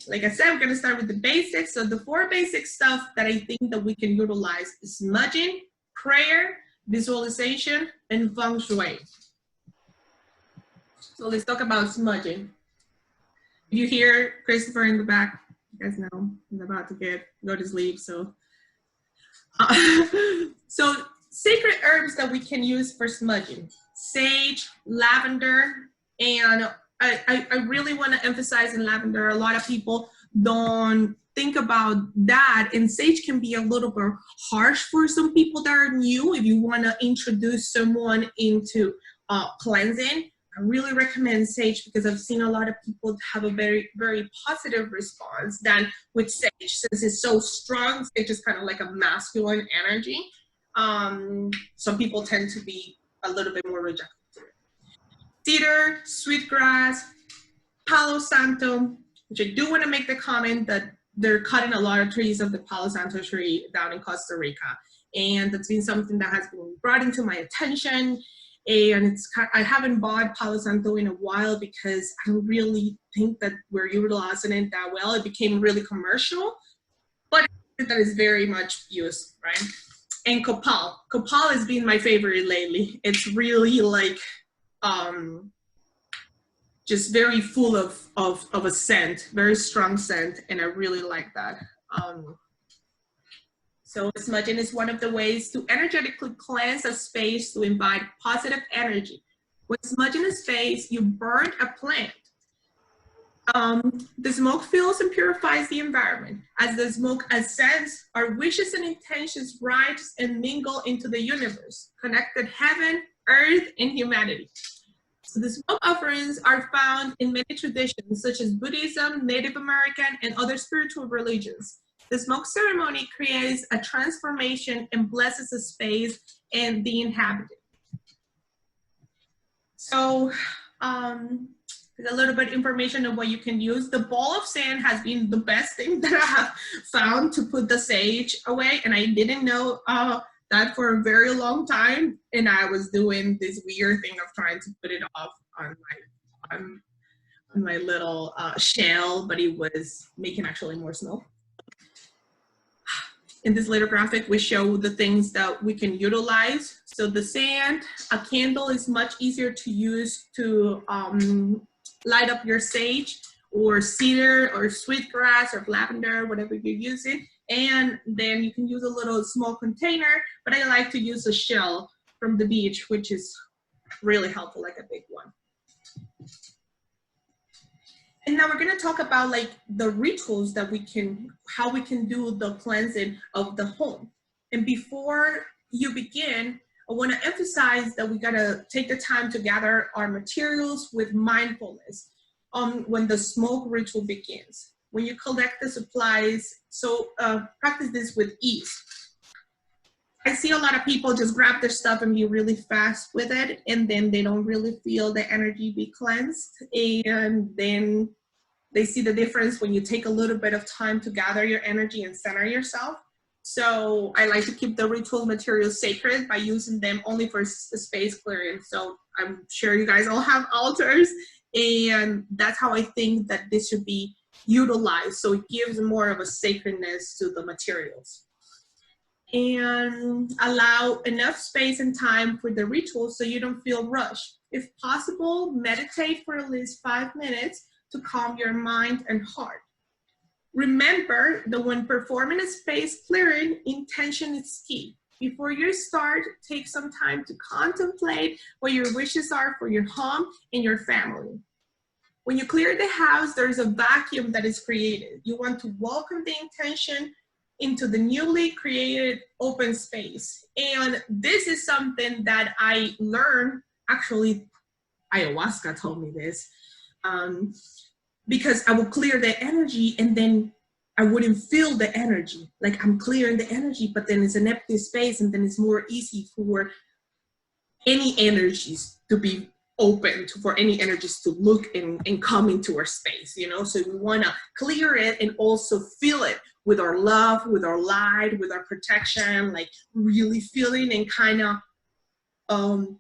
like I said, we're gonna start with the basics. So the 4 basic stuff that I think that we can utilize is smudging, prayer, visualization, and Feng Shui. So let's talk about smudging. You hear Christopher in the back, you guys know he's about to go to sleep. So, so sacred herbs that we can use for smudging: sage, lavender, and I really want to emphasize in lavender. A lot of people don't think about that, and sage can be a little bit harsh for some people that are new. If you want to introduce someone into cleansing, I really recommend sage because I've seen a lot of people have a very, very positive response than with sage. Since it's so strong, sage is kind of like a masculine energy. Some people tend to be a little bit more rejected to it. Cedar, sweetgrass, Palo Santo, which I do want to make the comment that they're cutting a lot of trees of the Palo Santo tree down in Costa Rica. And that's been something that has been brought into my attention. And I haven't bought Palo Santo in a while because I don't really think that we're utilizing it that well. It became really commercial, but that is very much used, right? And copal. Copal has been my favorite lately. It's really like, just very full of a scent, very strong scent, and I really like that. So smudging is one of the ways to energetically cleanse a space to invite positive energy. When smudging a space, you burn a plant. The smoke fills and purifies the environment. As the smoke ascends, our wishes and intentions rise and mingle into the universe, connected heaven, earth, and humanity. So the smoke offerings are found in many traditions, such as Buddhism, Native American, and other spiritual religions. The smoke ceremony creates a transformation and blesses the space and the inhabitant. So there's a little bit of information on what you can use. The ball of sand has been the best thing that I have found to put the sage away, and I didn't know that for a very long time, and I was doing this weird thing of trying to put it off on my little shell, but it was making actually more smoke. In this little graphic, we show the things that we can utilize. So the sand, a candle is much easier to use to light up your sage, or cedar, or sweetgrass, or lavender, whatever you're using. And then you can use a little small container, but I like to use a shell from the beach, which is really helpful, like a big one. And now we're gonna talk about like the rituals that how we can do the cleansing of the home. And before you begin, I wanna emphasize that we gotta take the time to gather our materials with mindfulness when the smoke ritual begins. When you collect the supplies, so practice this with ease. I see a lot of people just grab their stuff and be really fast with it, and then they don't really feel the energy be cleansed. And then they see the difference when you take a little bit of time to gather your energy and center yourself. So I like to keep the ritual materials sacred by using them only for space clearing. So I'm sure you guys all have altars, and that's how I think that this should be utilized. So it gives more of a sacredness to the materials. And allow enough space and time for the ritual so you don't feel rushed. If possible, meditate for at least 5 minutes to calm your mind and heart. Remember that when performing a space clearing, intention is key. Before you start, take some time to contemplate what your wishes are for your home and your family. When you clear the house, there's a vacuum that is created. You want to welcome the intention into the newly created open space. And this is something that I learned, actually, ayahuasca told me this, because I would clear the energy and then I wouldn't feel the energy. Like I'm clearing the energy, but then it's an empty space, and then it's more easy for any energies to be open, for any energies to look and come into our space, you know? So we wanna clear it and also feel it with our love, with our light, with our protection, like really feeling and kind of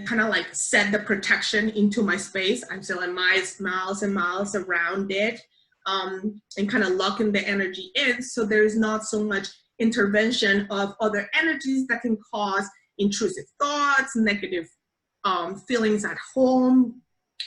kind of like set the protection into my space. I'm still in miles and miles around it, and kind of locking the energy in, so there's not so much intervention of other energies that can cause intrusive thoughts, negative feelings at home,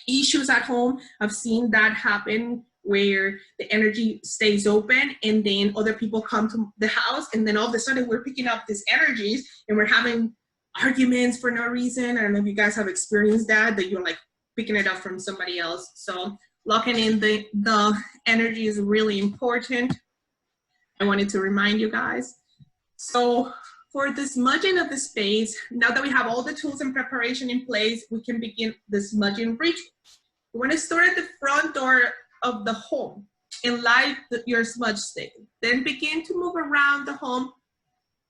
issues at home. I've seen that happen where the energy stays open and then other people come to the house, and then all of a sudden we're picking up these energies and we're having arguments for no reason. I don't know if you guys have experienced that you're like picking it up from somebody else. So locking in the energy is really important. I wanted to remind you guys. So for the smudging of the space, now that we have all the tools and preparation in place, we can begin the smudging ritual. We want to start at the front door of the home and light your smudge stick. Then begin to move around the home,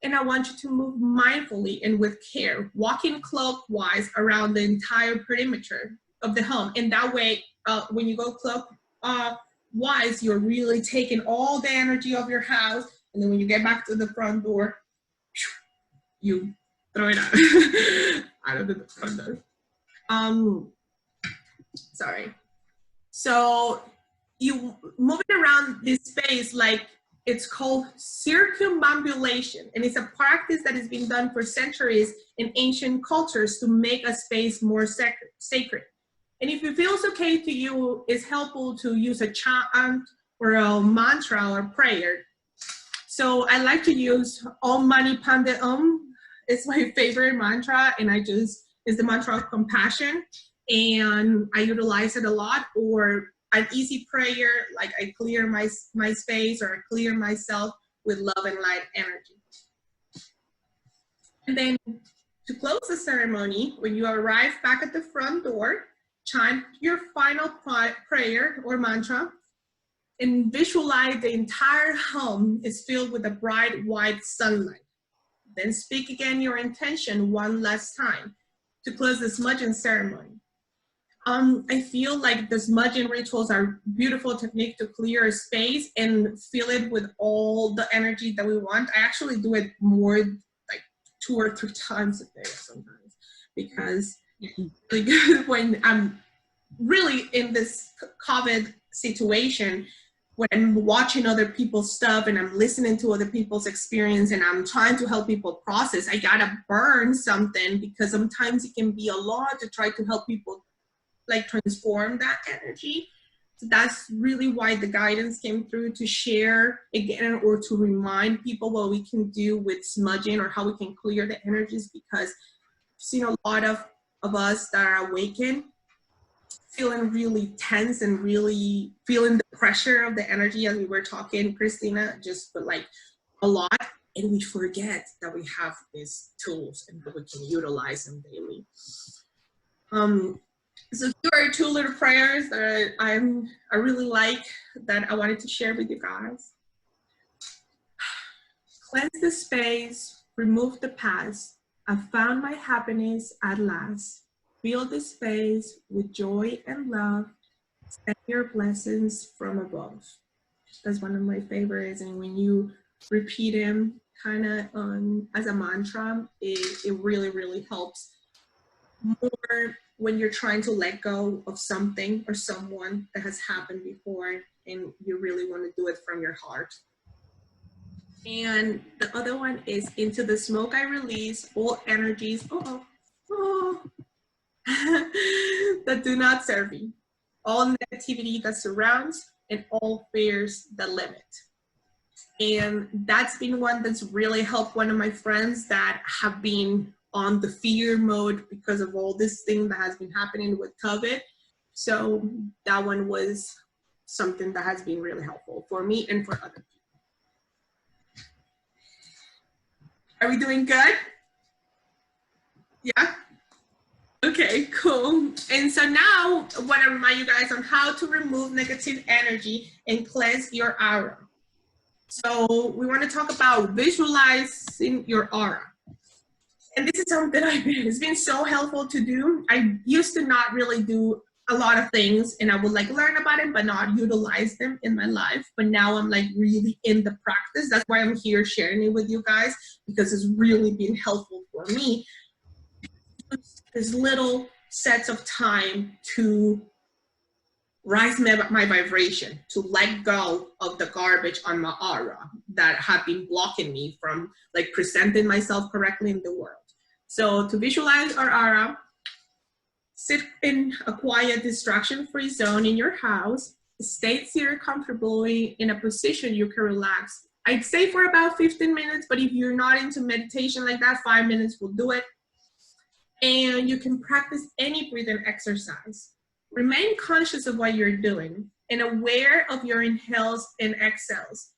and I want you to move mindfully and with care, walking clockwise around the entire perimeter of the home. And that way, when you go clockwise, you're really taking all the energy of your house, and then when you get back to the front door, you throw it out of the front door. Sorry. So you move it around this space like it's called circumambulation, and it's a practice that has been done for centuries in ancient cultures to make a space more sacred. And if it feels okay to you, it's helpful to use a chant or a mantra or prayer. So I like to use Om Mani Padme Hum. It's my favorite mantra, and it's the mantra of compassion, and I utilize it a lot. Or an easy prayer, like I clear my space, or I clear myself with love and light energy. And then to close the ceremony, when you arrive back at the front door, chant your final prayer or mantra, and visualize the entire home is filled with a bright white sunlight. Then speak again your intention one last time to close the smudging ceremony. I feel like the smudging rituals are beautiful technique to clear a space and fill it with all the energy that we want. I actually do it more like 2 or 3 times a day sometimes, because like when I'm really in this COVID situation, when I'm watching other people's stuff and I'm listening to other people's experience and I'm trying to help people process, I gotta burn something, because sometimes it can be a lot to try to help people like transform that energy. So that's really why the guidance came through, to share again or to remind people what we can do with smudging or how we can clear the energies, because I've seen a lot of us that are awakened feeling really tense and really feeling the pressure of the energy, as we were talking, Christina, just but like a lot, and we forget that we have these tools and that we can utilize them daily. So here are 2 little prayers that I really like, that I wanted to share with you guys. Cleanse the space, remove the past. I found my happiness at last. Fill the space with joy and love. Send your blessings from above. That's one of my favorites, and when you repeat them kind of as a mantra, it really, really helps more when you're trying to let go of something or someone that has happened before, and you really want to do it from your heart. And the other one is, into the smoke I release all energies that do not serve me, all negativity that surrounds, and all fears that limit. And that's been one that's really helped one of my friends that have been on the fear mode because of all this thing that has been happening with COVID. So that one was something that has been really helpful for me and for other people. Are we doing good? Yeah? Okay, cool. And so now I want to remind you guys on how to remove negative energy and cleanse your aura. So we want to talk about visualizing your aura. And this is something it's been so helpful to do. I used to not really do a lot of things, and I would like learn about it, but not utilize them in my life. But now I'm like really in the practice. That's why I'm here sharing it with you guys, because it's really been helpful for me. these little sets of time to rise my vibration, to let go of the garbage on my aura that have been blocking me from like presenting myself correctly in the world. So to visualize our aura, sit in a quiet, distraction-free zone in your house. Stay seated comfortably in a position you can relax. I'd say for about 15 minutes, but if you're not into meditation like that, 5 minutes will do it. And you can practice any breathing exercise. Remain conscious of what you're doing and aware of your inhales and exhales.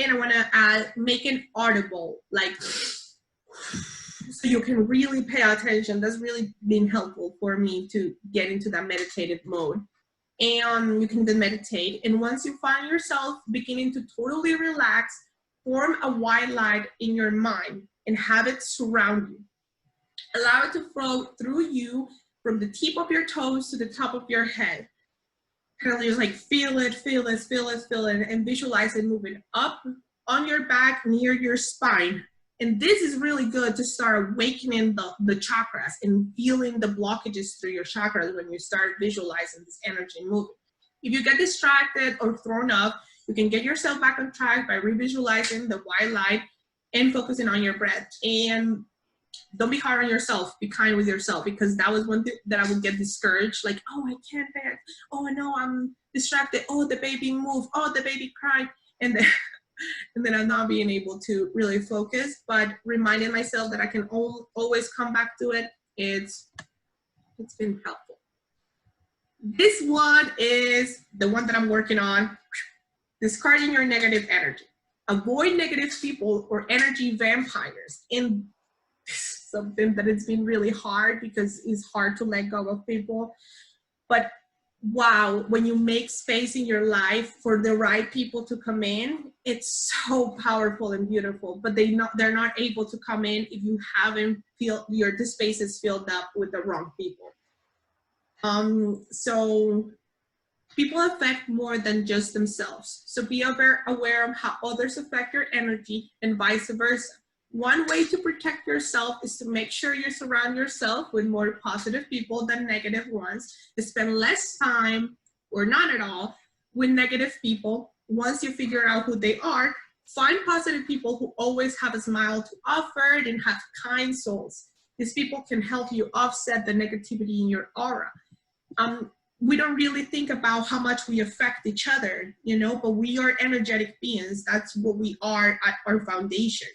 And I want to add, make it audible, like, so you can really pay attention. That's really been helpful for me to get into that meditative mode. And you can then meditate. And once you find yourself beginning to totally relax, form a white light in your mind and have it surround you. Allow it to flow through you from the tip of your toes to the top of your head. Kind of just like feel it, feel it, feel it, feel it, and visualize it moving up on your back near your spine. And this is really good to start awakening the chakras and feeling the blockages through your chakras when you start visualizing this energy moving. If you get distracted or thrown off, you can get yourself back on track by revisualizing the white light and focusing on your breath. And don't be hard on yourself. Be kind with yourself, because that was one thing that I would get discouraged. Like, oh, I can't dance. Oh, no, I'm distracted. Oh, the baby moved. Oh, the baby cried. And then I'm not being able to really focus. But reminding myself that I can always come back to it, it's been helpful. This one is the one that I'm working on. Discarding your negative energy. Avoid negative people or energy vampires. And something that it's been really hard, because it's hard to let go of people. But wow, when you make space in your life for the right people to come in, it's so powerful and beautiful. But they're not able to come in if you haven't the space is filled up with the wrong people. So people affect more than just themselves. So be aware of how others affect your energy and vice versa. One way to protect yourself is to make sure you surround yourself with more positive people than negative ones. Spend less time, or not at all, with negative people. Once you figure out who they are, find positive people who always have a smile to offer and have kind souls. These people can help you offset the negativity in your aura. We don't really think about how much we affect each other, but we are energetic beings. That's what we are at our foundation.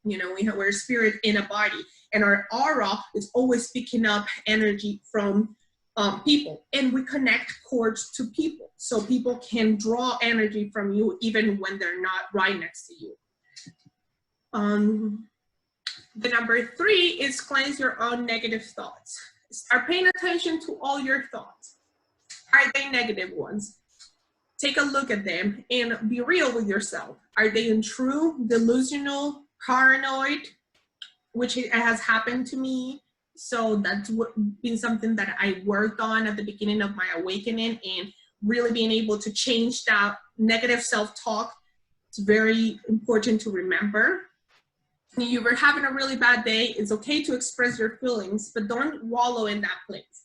We're a spirit in a body, and our aura is always picking up energy from people, and we connect cords to people, so people can draw energy from you even when they're not right next to you. The number 3 is cleanse your own negative thoughts. Start paying attention to all your thoughts. Are they negative ones? Take a look at them and be real with yourself. Are they untrue, delusional, paranoid, which has happened to me? So that's been something that I worked on at the beginning of my awakening, and really being able to change that negative self-talk. It's very important to remember. If you were having a really bad day, it's okay to express your feelings, but don't wallow in that place.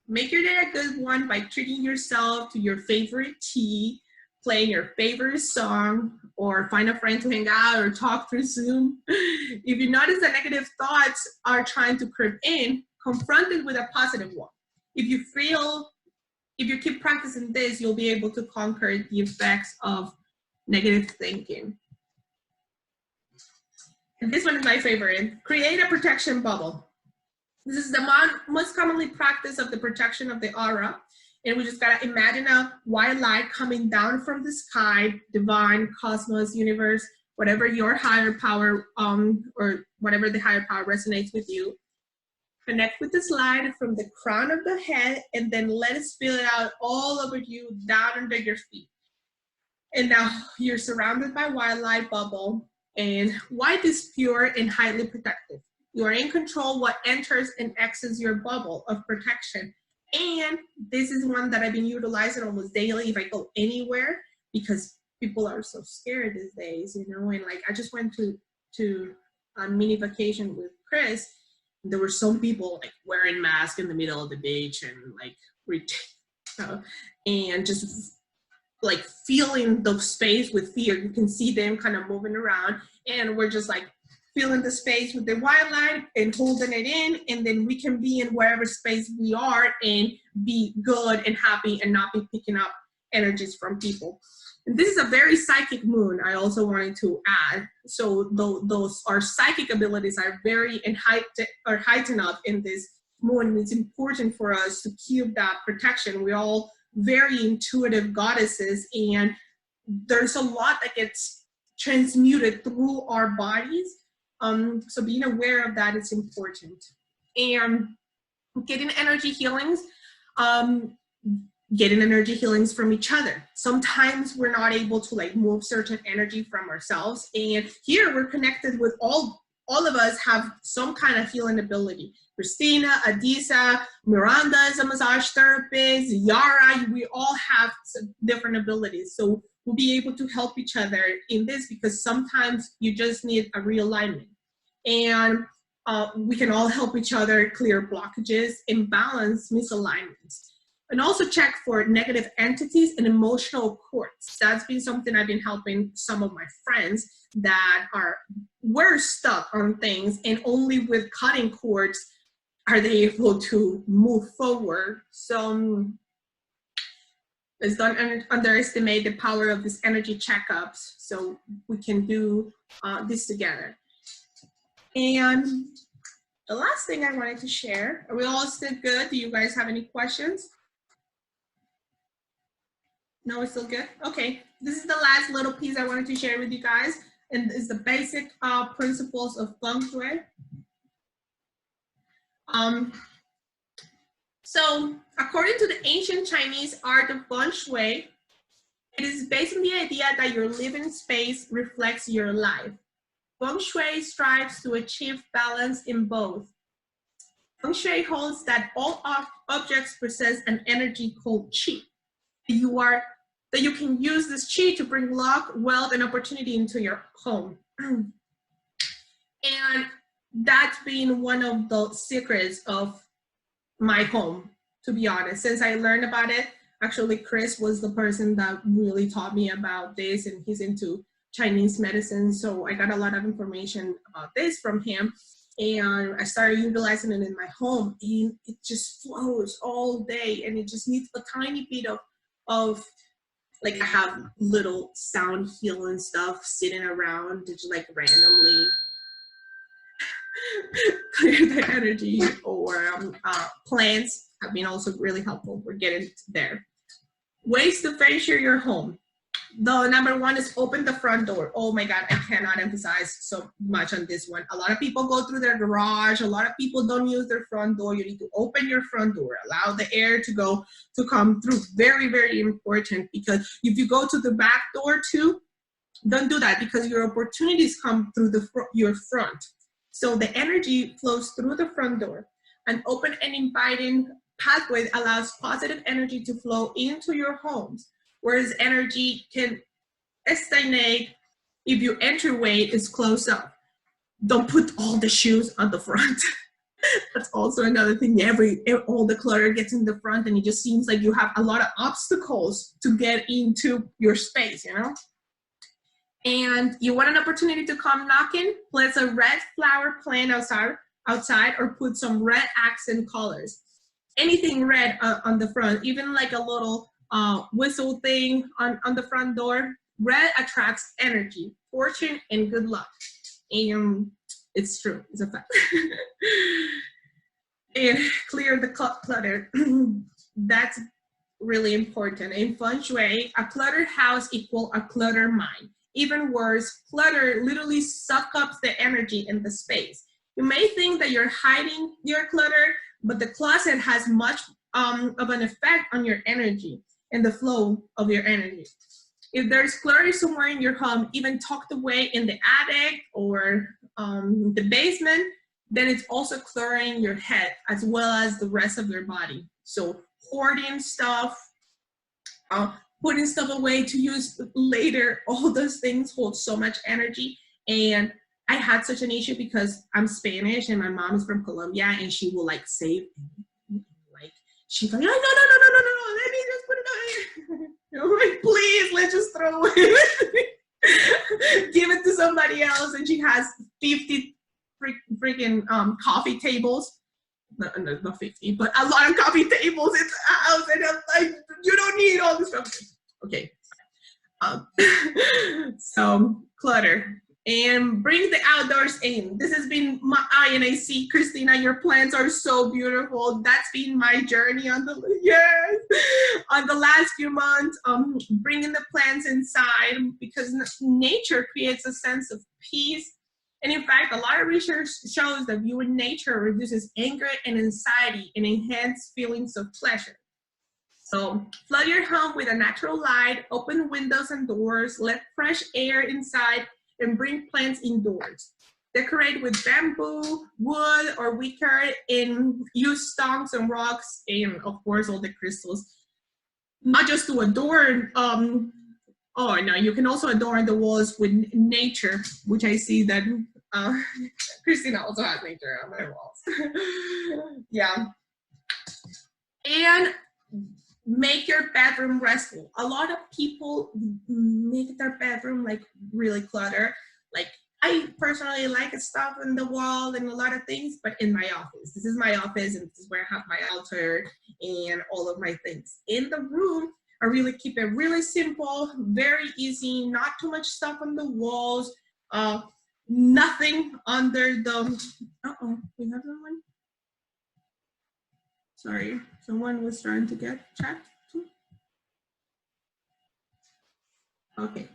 Make your day a good one by treating yourself to your favorite tea, playing your favorite song, or find a friend to hang out or talk through Zoom. If you notice that negative thoughts are trying to creep in, confront it with a positive one. If you keep practicing this, you'll be able to conquer the effects of negative thinking. And this one is my favorite. Create a protection bubble. This is the most commonly practiced of the protection of the aura. And we just gotta imagine a white light coming down from the sky, divine, cosmos, universe, whatever your higher power, or whatever the higher power resonates with you. Connect with this light from the crown of the head, and then let it spill it out all over you, down under your feet. And now you're surrounded by white light bubble, and white is pure and highly protective. You are in control what enters and exits your bubble of protection. And this is one that I've been utilizing almost daily if I go anywhere, because people are so scared these days, and like I just went to a mini vacation with Chris, there were some people like wearing masks in the middle of the beach and like and just like feeling the space with fear. You can see them kind of moving around, and we're just like feeling the space with the wildlife and holding it in, and then we can be in wherever space we are and be good and happy and not be picking up energies from people. And this is a very psychic moon, I also wanted to add. So those our psychic abilities are very heightened up in this moon. It's important for us to keep that protection. We're all very intuitive goddesses, and there's a lot that gets transmuted through our bodies. So being aware of that is important. And getting energy healings, from each other. Sometimes we're not able to like move certain energy from ourselves, and here we're connected with all of us have some kind of healing ability. Christina, Adisa, Miranda is a massage therapist, Yara, we all have different abilities. So we'll be able to help each other in this, because sometimes you just need a realignment. And we can all help each other clear blockages, imbalance, misalignments. And also check for negative entities and emotional cords. That's been something I've been helping some of my friends that were stuck on things, and only with cutting cords are they able to move forward. So let's don't underestimate the power of these energy checkups, so we can do this together. And the last thing I wanted to share, are we all still good? Do you guys have any questions? No, it's still good? Okay, this is the last little piece I wanted to share with you guys, and it's the basic principles of Feng Shui. So according to the ancient Chinese art of Feng Shui, it is based on the idea that your living space reflects your life. Feng Shui strives to achieve balance in both. Feng Shui holds that all objects possess an energy called qi. That you can use this qi to bring luck, wealth, and opportunity into your home. And that's been one of the secrets of my home, to be honest. Since I learned about it, actually Chris was the person that really taught me about this, and he's into Chinese medicine. So I got a lot of information about this from him, and I started utilizing it in my home, and it just flows all day, and it just needs a tiny bit of like, I have little sound healing stuff sitting around to just like randomly clear the energy, or plants have been also really helpful. We're getting there. Ways to feng shui your home. The number one is open the front door. Oh my God, I cannot emphasize so much on this one. A lot of people go through their garage. A lot of people don't use their front door. You need to open your front door. Allow the air to come through. Very, very important, because if you go to the back door too, don't do that, because your opportunities come through your front. So the energy flows through the front door. An open and inviting pathway allows positive energy to flow into your homes, whereas energy can stagnate if your entryway is closed up. Don't put all the shoes on the front. That's also another thing. All the clutter gets in the front, and it just seems like you have a lot of obstacles to get into your space, you know? And you want an opportunity to come knocking, place a red flower plant outside, or put some red accent colors. Anything red on the front, even like a little whistle thing on the front door. Red attracts energy, fortune, and good luck. And it's true, it's a fact. And clear the clutter. That's really important. In Feng Shui, a cluttered house equals a cluttered mind. Even worse, clutter literally sucks up the energy in the space. You may think that you're hiding your clutter, but the closet has much of an effect on your energy and the flow of your energy. If there's clutter somewhere in your home, even tucked away in the attic or the basement, then it's also cluttering your head as well as the rest of your body. So hoarding stuff, putting stuff away to use later, all those things hold so much energy. And I had such an issue because I'm Spanish and my mom is from Colombia, and she will like save, like she's like, no, let me just put it out here. I'm like, please, let's just throw it. Give it to somebody else. And she has 50 freaking coffee tables. Not 50, but a lot of coffee tables in the house. And I'm like, you don't need all this stuff. Okay. So clutter. And bring the outdoors in. This has been my eye, and I see, Christina, your plants are so beautiful. That's been my journey on the last few months. Bringing the plants inside, because nature creates a sense of peace. And in fact, a lot of research shows that viewing nature reduces anger and anxiety and enhances feelings of pleasure. So flood your home with a natural light, open windows and doors, let fresh air inside, and bring plants indoors. Decorate with bamboo, wood, or wicker, and use stones and rocks, and of course all the crystals. Not just to adorn, oh no, you can also adorn the walls with nature, which I see that Christina also has nature on my walls. Yeah. And make your bedroom restful. A lot of people make their bedroom like really clutter. Like I personally like stuff in the wall and a lot of things, but in my office. This is my office, and this is where I have my altar and all of my things. In the room, I really keep it really simple, very easy, not too much stuff on the walls, nothing under the, we have someone? Sorry, someone was trying to get checked. Okay.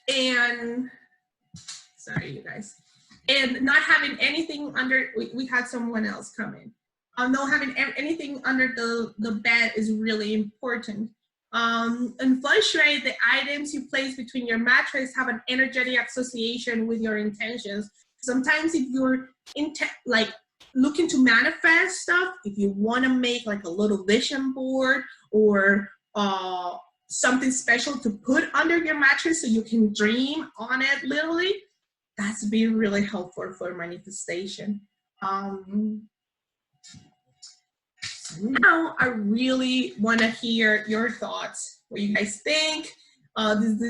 And sorry, you guys. And not having anything under, we had someone else come in. Not having anything under the bed is really important. In Feng Shui, the items you place between your mattress have an energetic association with your intentions. Sometimes if you're like looking to manifest stuff, if you want to make like a little vision board or something special to put under your mattress so you can dream on it literally, that's been really helpful for manifestation. Now I really want to hear your thoughts, what you guys think. This